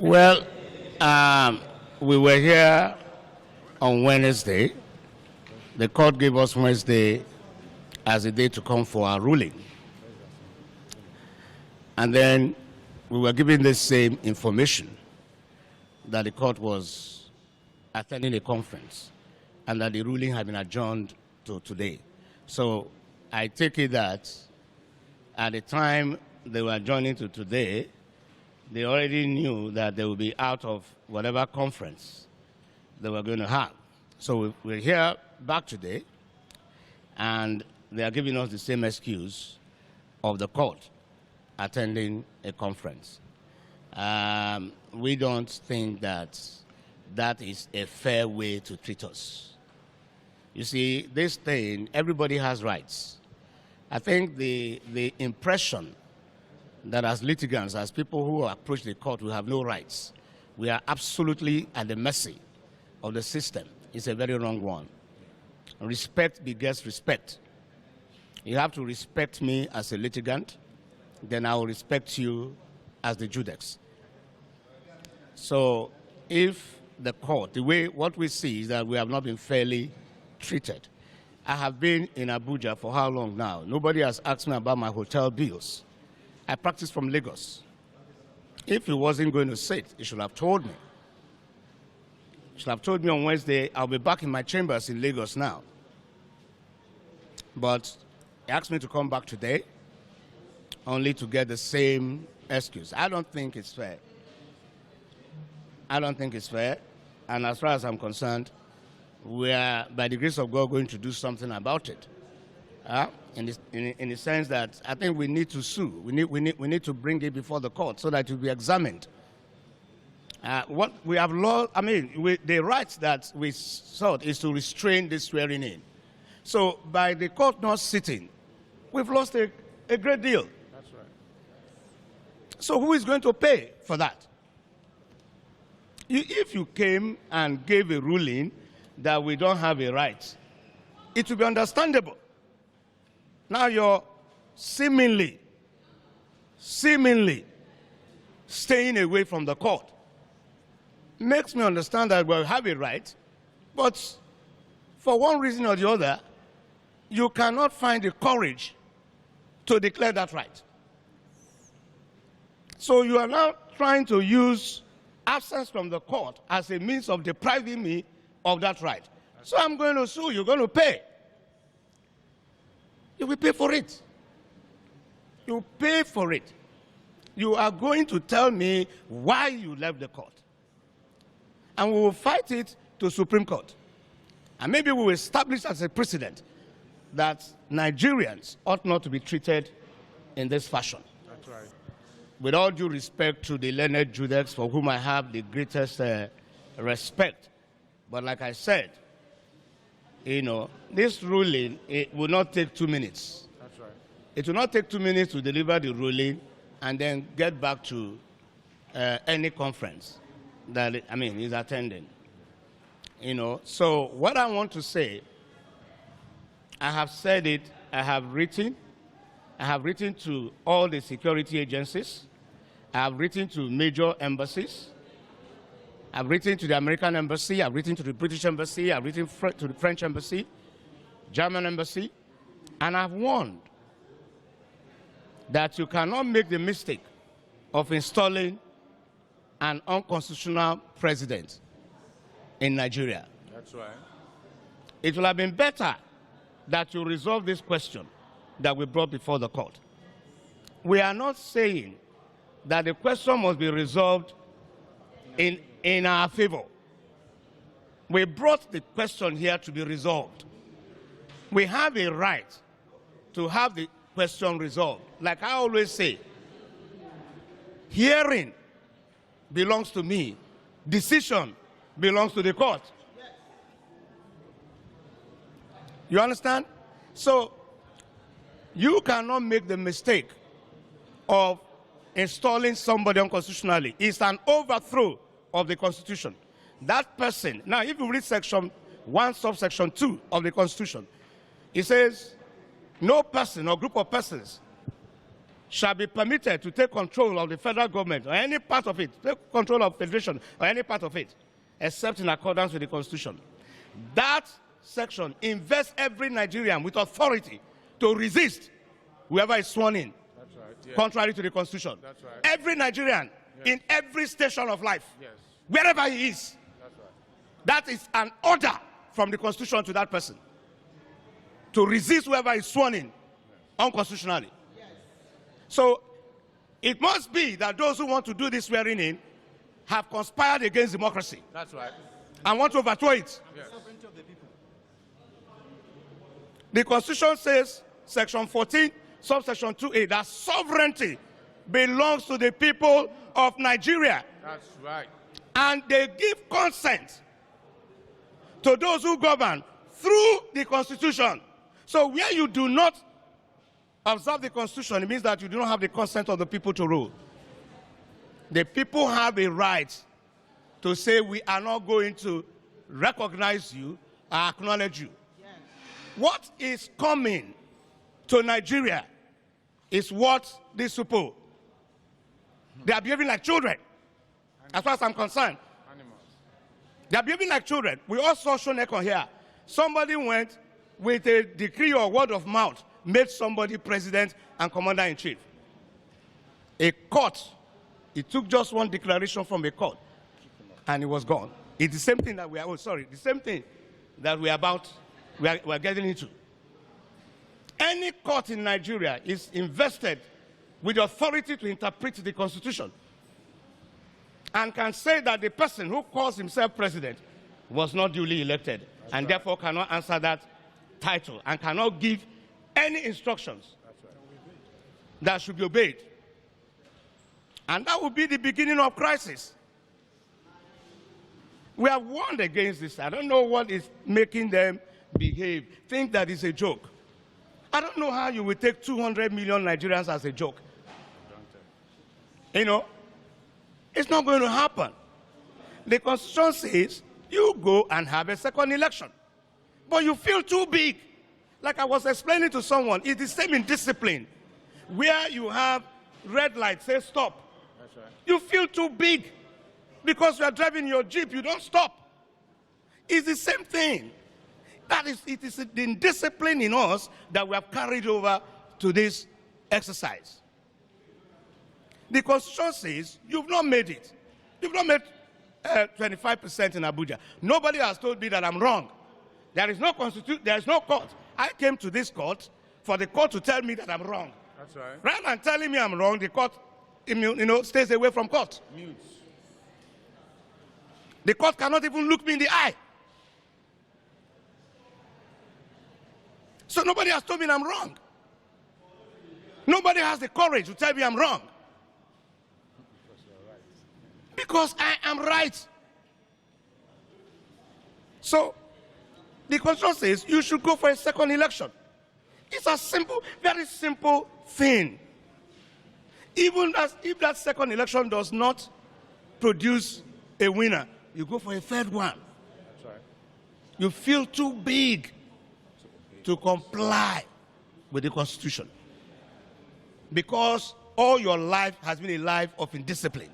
Well, we were here on Wednesday. The court gave us Wednesday as a day to come for our ruling. And then we were given the same information that the court was attending a conference and that the ruling had been adjourned to today. So I take it that at the time they were adjourning to today, they already knew that they would be out of whatever conference they were going to have. So we're here back today, and they are giving us the same excuse of the court attending a conference. We don't think that that is a fair way to treat us. You see, this thing, everybody has rights. I think the impression that as litigants, as people who approach the court, we have no rights. We are absolutely at the mercy of the system. It's a very wrong one. Respect begets respect. You have to respect me as a litigant, then I will respect you as the judex. So if the court, what we see is that we have not been fairly treated. I have been in Abuja for how long now? Nobody has asked me about my hotel bills. I practice from Lagos. If he wasn't going to sit, he should have told me. He should have told me on Wednesday, I'll be back in my chambers in Lagos now. But he asked me to come back today, only to get the same excuse. I don't think it's fair. I don't think it's fair. And as far as I'm concerned, we are, by the grace of God, going to do something about it. In the sense that I think we need to sue. We need to bring it before the court so that it will be examined. What we have lost, the rights that we sought is to restrain this swearing in. So by the court not sitting, we've lost a great deal. That's right. So who is going to pay for that? If you came and gave a ruling that we don't have a right, it will be understandable. Now you're seemingly staying away from the court. Makes me understand that we have a right, but for one reason or the other, you cannot find the courage to declare that right. So you are now trying to use absence from the court as a means of depriving me of that right. So I'm going to sue, you're going to pay. You will pay for it. You pay for it. You are going to tell me why you left the court. And we will fight it to Supreme Court. And maybe we will establish as a precedent that Nigerians ought not to be treated in this fashion. That's right. With all due respect to the learned judex, for whom I have the greatest respect. But like I said, this ruling, it will not take 2 minutes. That's right. It will not take 2 minutes to deliver the ruling and then get back to any conference that, he's attending. So what I want to say, I have said it, I have written to all the security agencies, I have written to major embassies, I've written to the American embassy, I've written to the British embassy, I've written to the French embassy, German embassy, and I've warned that you cannot make the mistake of installing an unconstitutional president in Nigeria. That's right. It will have been better that you resolve this question that we brought before the court. We are not saying that the question must be resolved in our favor. We brought the question here to be resolved. We have a right to have the question resolved. Like I always say, hearing belongs to me, decision belongs to the court. You understand? So you cannot make the mistake of installing somebody unconstitutionally. It's an overthrow of the Constitution. That person, now if you read section 1, subsection 2 of the Constitution, it says, no person or group of persons shall be permitted to take control of the federal government or any part of it, take control of federation or any part of it, except in accordance with the Constitution. That section invests every Nigerian with authority to resist whoever is sworn in, That's right. Yes. contrary to the Constitution. That's right. Every Nigerian, Yes. in every station of life, Yes. wherever he is, That's right. that is an order from the Constitution to that person to resist whoever is sworn in unconstitutionally. So it must be that those who want to do this swearing in have conspired against democracy That's right. and want to overthrow it. Yes. The Constitution says, Section 14, subsection 2A, that sovereignty belongs to the people of Nigeria, That's right. and they give consent to those who govern through the Constitution. So where you do not observe the Constitution, it means that you do not have the consent of the people to rule. The people have a right to say, we are not going to recognize you or acknowledge you. Yes. What is coming to Nigeria is what these people, they are behaving like children, as far as I'm concerned. Animals. They are behaving like children. We all saw Shoneko here. Somebody went with a decree or word of mouth, made somebody president and commander-in-chief. A court, it took just one declaration from a court, and it was gone. It's the same thing that we are, the same thing that we are getting into. Any court in Nigeria is invested with the authority to interpret the Constitution and can say that the person who calls himself president was not duly elected and therefore cannot answer that title and cannot give any instructions that should be obeyed. And that would be the beginning of crisis. We have warned against this. I don't know what is making them behave, think that it's a joke. I don't know how you will take 200 million Nigerians as a joke. You know, it's not going to happen. The Constitution says you go and have a second election, but you feel too big. Like I was explaining to someone, it's the same in discipline. Where you have red light, say stop. That's right. You feel too big because you are driving your Jeep, you don't stop. It's the same thing. It is the discipline in us that we have carried over to this exercise. The Constitution says you've not made it. You've not made 25% in Abuja. Nobody has told me that I'm wrong. There is no constitution. There is no court. I came to this court for the court to tell me that I'm wrong. That's right. Rather than telling me I'm wrong, the court, stays away from court. Mutes. The court cannot even look me in the eye. So nobody has told me I'm wrong. Nobody has the courage to tell me I'm wrong. Because I am right. So the Constitution says you should go for a second election. It's a simple, very simple thing. Even if that second election does not produce a winner, you go for a third one. That's right. You feel too big to comply with the Constitution because all your life has been a life of indiscipline.